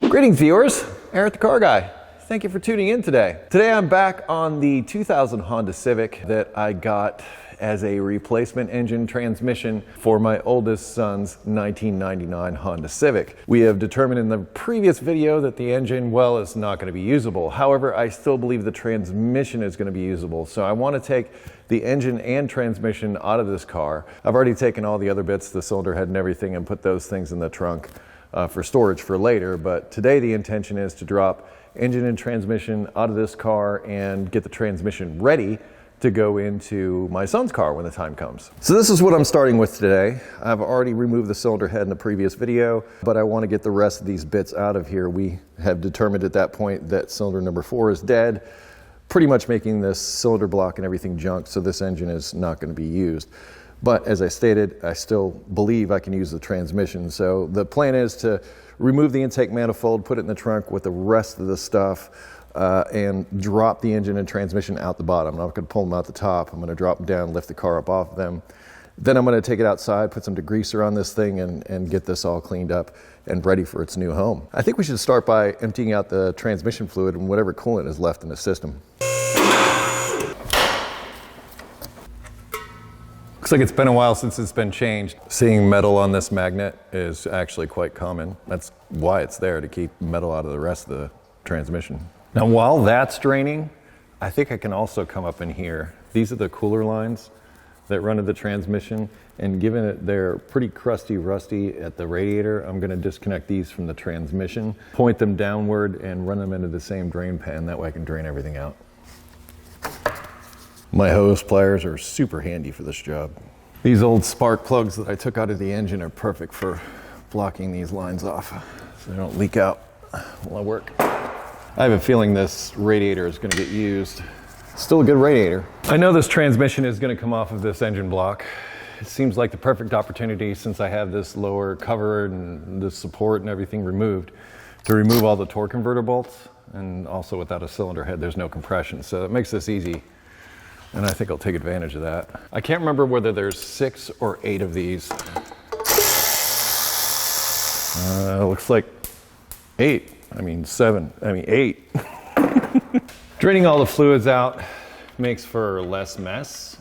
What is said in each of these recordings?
Greetings viewers, Eric the Car Guy. Thank you for tuning in today. Today I'm back on the 2000 Honda Civic that I got as a replacement engine transmission for my oldest son's 1999 Honda Civic. We have determined in the previous video that the engine, well, is not going to be usable. However, I still believe the transmission is going to be usable. So I want to take the engine and transmission out of this car. I've already taken all the other bits, the cylinder head and everything, and put those things in the trunk for storage for later. But today the intention is to drop engine and transmission out of this car and get the transmission ready to go into my son's car when the time comes. So this is what I'm starting with today. I've already removed the cylinder head in the previous video, but I want to get the rest of these bits out of here. We have determined at that point that cylinder number 4 is dead, pretty much making this cylinder block and everything junk, so this engine is not going to be used. But as I stated, I still believe I can use the transmission. So the plan is to remove the intake manifold, put it in the trunk with the rest of the stuff, and drop the engine and transmission out the bottom. I'm not going to pull them out the top. I'm going to drop them down, lift the car up off them. Then I'm going to take it outside, put some degreaser on this thing, and get this all cleaned up and ready for its new home. I think we should start by emptying out the transmission fluid and whatever coolant is left in the system. Looks like it's been a while since it's been changed. Seeing metal on this magnet is actually quite common. That's why it's there, to keep metal out of the rest of the transmission. Now while that's draining, I think I can also come up in here. These are the cooler lines that run to the transmission, and given that they're pretty crusty, rusty at the radiator, I'm gonna disconnect these from the transmission, point them downward and run them into the same drain pan. That way I can drain everything out. My hose pliers are super handy for this job. These old spark plugs that I took out of the engine are perfect for blocking these lines off so they don't leak out while I work. I have a feeling this radiator is going to get used. Still a good radiator. I know this transmission is going to come off of this engine block. It seems like the perfect opportunity, since I have this lower cover and the support and everything removed, to remove all the torque converter bolts. And also without a cylinder head, there's no compression. So it makes this easy. And I think I'll take advantage of that. I can't remember whether there's 6 or 8 of these. Looks like 8. I mean 7. I mean 8. Draining all the fluids out makes for less mess,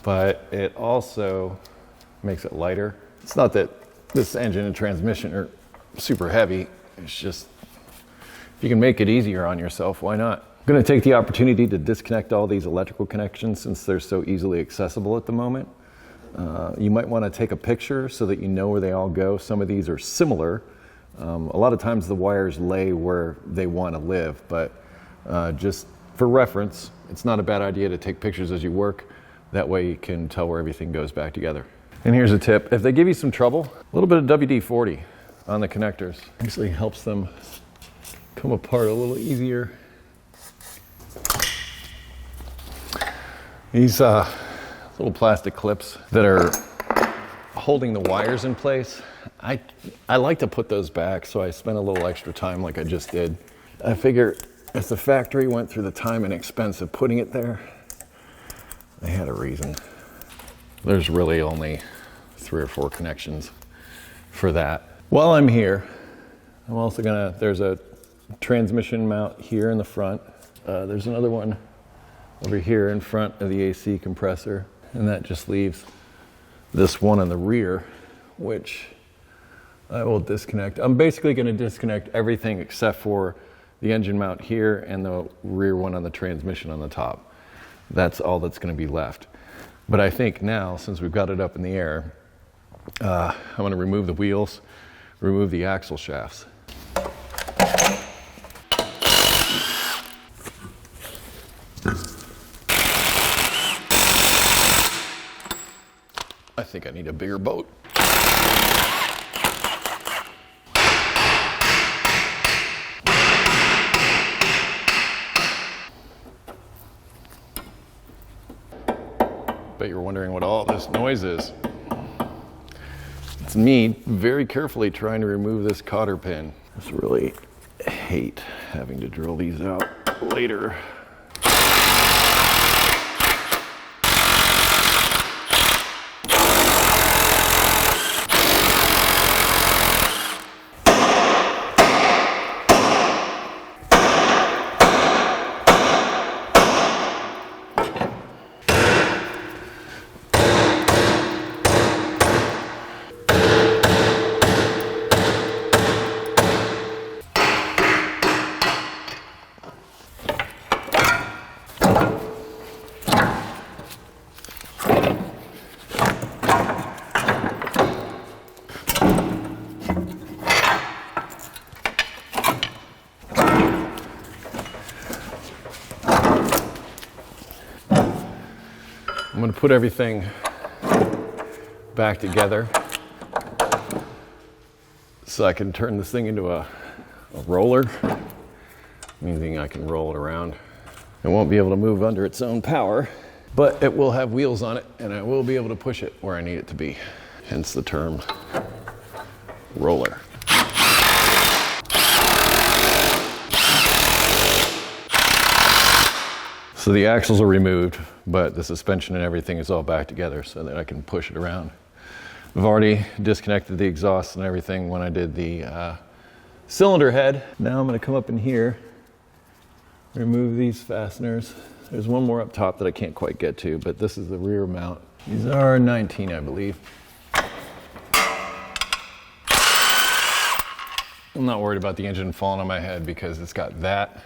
but it also makes it lighter. It's not that this engine and transmission are super heavy. It's just, if you can make it easier on yourself, why not? I'm going to take the opportunity to disconnect all these electrical connections since they're so easily accessible at the moment. You might want to take a picture so that you know where they all go. Some of these are similar. A lot of times the wires lay where they want to live, but just for reference, it's not a bad idea to take pictures as you work. That way you can tell where everything goes back together. And here's a tip. If they give you some trouble, a little bit of WD-40 on the connectors actually helps them come apart a little easier. These little plastic clips that are holding the wires in place, I like to put those back, so I spend a little extra time like I just did. I figure if the factory went through the time and expense of putting it there, they had a reason. There's really only 3 or 4 connections for that. While I'm here, I'm also there's a transmission mount here in the front. There's another one over here in front of the AC compressor, and that just leaves this one on the rear, which I will disconnect. I'm basically going to disconnect everything except for the engine mount here and the rear one on the transmission on the top. That's all that's going to be left. But I think now, since we've got it up in the air, I'm going to remove the wheels, remove the axle shafts. I think I need a bigger boat. Bet you're wondering what all this noise is. It's me very carefully trying to remove this cotter pin. I just really hate having to drill these out later. put everything back together so I can turn this thing into a roller, meaning I can roll it around. It won't be able to move under its own power, but it will have wheels on it and I will be able to push it where I need it to be. Hence the term roller. So the axles are removed, but the suspension and everything is all back together so that I can push it around. I've already disconnected the exhaust and everything when I did the cylinder head. Now I'm going to come up in here, remove these fasteners. There's one more up top that I can't quite get to, but this is the rear mount. These are 19, I believe. I'm not worried about the engine falling on my head because it's got that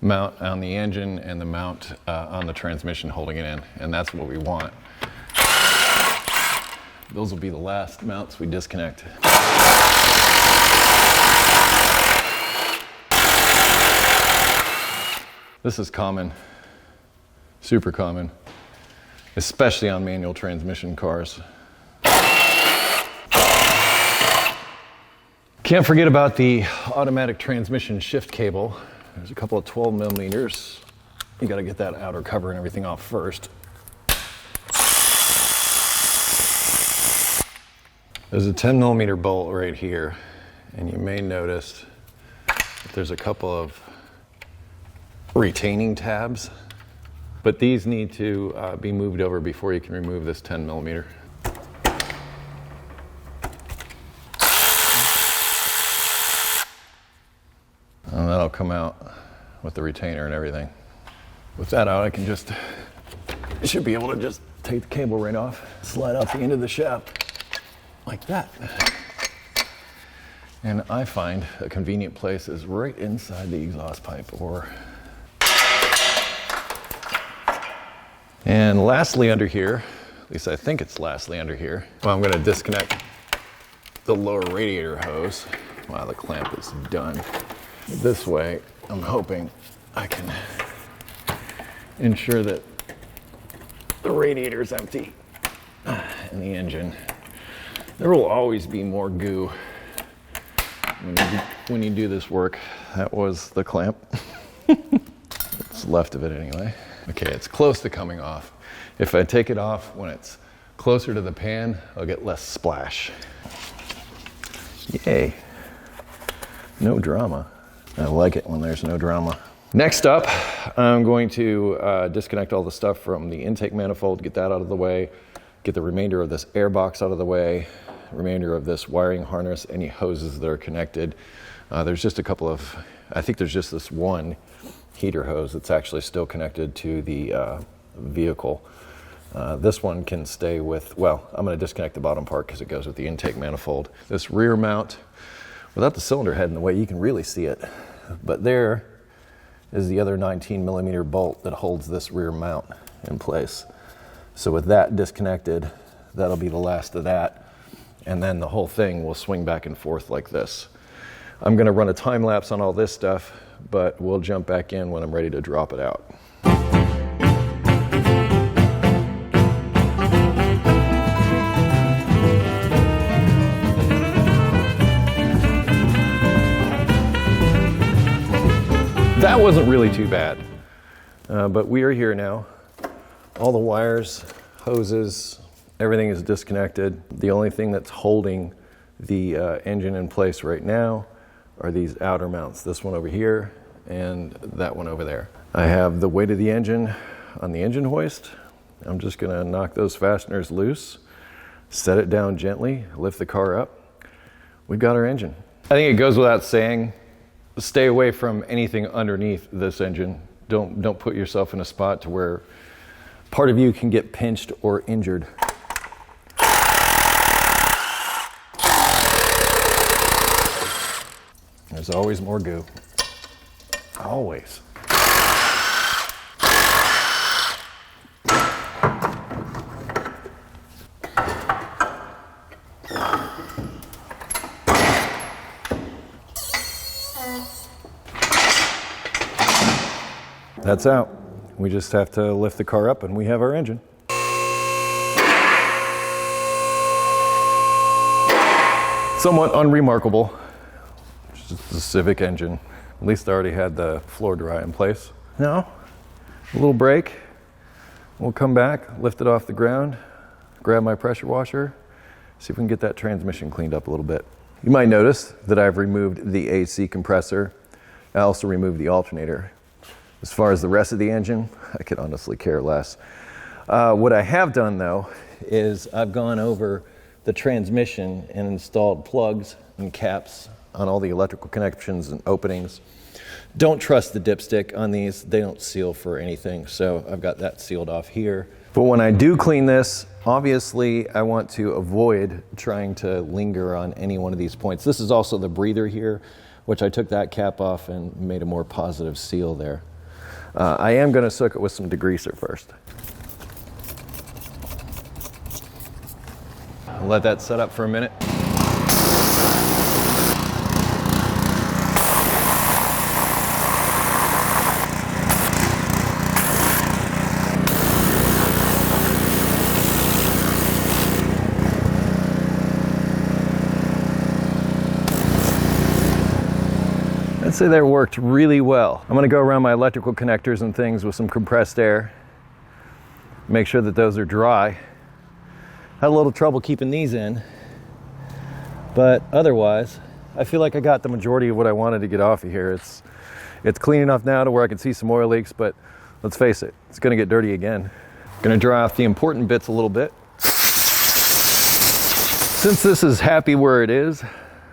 mount on the engine and the mount on the transmission holding it in, and that's what we want. Those will be the last mounts we disconnect. This is common, super common, especially on manual transmission cars. Can't forget about the automatic transmission shift cable. There's a couple of 12 millimeters. You gotta get that outer cover and everything off first. There's a 10 millimeter bolt right here, and you may notice that there's a couple of retaining tabs, but these need to be moved over before you can remove this 10 millimeter. And that'll come out with the retainer and everything. With that out, I should be able to just take the cable right off, slide out the end of the shaft like that. And I find a convenient place is right inside the exhaust pipe And lastly under here, at least I think it's lastly under here, well, I'm gonna disconnect the lower radiator hose while the clamp is done. This way, I'm hoping I can ensure that the radiator is empty in the engine. There will always be more goo when you do this work. That was the clamp. What's left of it anyway. Okay, it's close to coming off. If I take it off when it's closer to the pan, I'll get less splash. Yay. No drama. I like it when there's no drama. Next up, I'm going to disconnect all the stuff from the intake manifold, get that out of the way, get the remainder of this air box out of the way, remainder of this wiring harness, any hoses that are connected. There's just a couple of, I think there's just this one heater hose that's actually still connected to the vehicle. This one can stay with, well, I'm going to disconnect the bottom part because it goes with the intake manifold. This rear mount, without the cylinder head in the way, you can really see it. But there is the other 19 millimeter bolt that holds this rear mount in place. So with that disconnected, that'll be the last of that. And then the whole thing will swing back and forth like this. I'm gonna run a time lapse on all this stuff, but we'll jump back in when I'm ready to drop it out. That wasn't really too bad, but we are here now. All the wires, hoses, everything is disconnected. The only thing that's holding the engine in place right now are these outer mounts, this one over here and that one over there. I have the weight of the engine on the engine hoist. I'm just gonna knock those fasteners loose, set it down gently, lift the car up. We've got our engine. I think it goes without saying, stay away from anything underneath this engine. Don't put yourself in a spot to where part of you can get pinched or injured. There's always more goo. Always. That's out. We just have to lift the car up and we have our engine. somewhat unremarkable. It's just the Civic engine. At least I already had the floor dry in place. Now, a little break. We'll come back, lift it off the ground, grab my pressure washer, see if we can get that transmission cleaned up a little bit. You might notice that I've removed the AC compressor. I also removed the alternator. As far as the rest of the engine, I could honestly care less. What I have done though, is I've gone over the transmission and installed plugs and caps on all the electrical connections and openings. Don't trust the dipstick on these. They don't seal for anything. So I've got that sealed off here. But when I do clean this, obviously I want to avoid trying to linger on any one of these points. This is also the breather here, which I took that cap off and made a more positive seal there. I am going to soak it with some degreaser first. I'll let that set up for a minute. I'd say that worked really well. I'm going to go around my electrical connectors and things with some compressed air. Make sure that those are dry. Had a little trouble keeping these in, but otherwise, I feel like I got the majority of what I wanted to get off of here. It's clean enough now to where I can see some oil leaks, but let's face it, it's going to get dirty again. Going to dry off the important bits a little bit. Since this is happy where it is,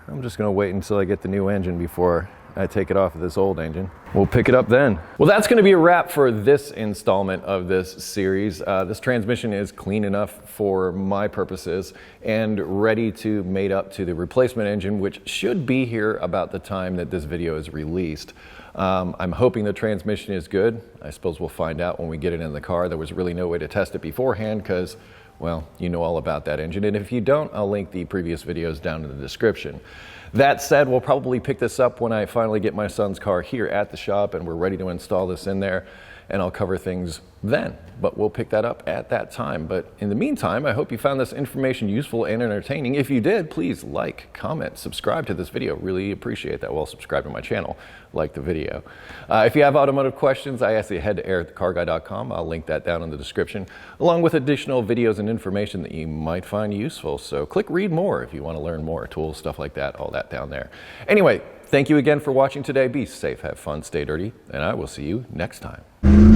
I'm just going to wait until I get the new engine before I take it off of this old engine. We'll pick it up then. Well, that's going to be a wrap for this installment of this series. This transmission is clean enough for my purposes and ready to mate up to the replacement engine, which should be here about the time that this video is released. I'm hoping the transmission is good. I suppose we'll find out when we get it in the car. There was really no way to test it beforehand because, well, you know all about that engine. And if you don't, I'll link the previous videos down in the description. That said, we'll probably pick this up when I finally get my son's car here at the shop and we're ready to install this in there, and I'll cover things then. But we'll pick that up at that time. But in the meantime, I hope you found this information useful and entertaining. If you did, please like, comment, subscribe to this video. Really appreciate that. Well, subscribe to my channel, like the video. If you have automotive questions, I ask you to head to EricTheCarGuy.com. I'll link that down in the description, along with additional videos and information that you might find useful. So click read more if you want to learn more, tools, stuff like that, all that down there. Anyway, thank you again for watching today. Be safe, have fun, stay dirty, and I will see you next time.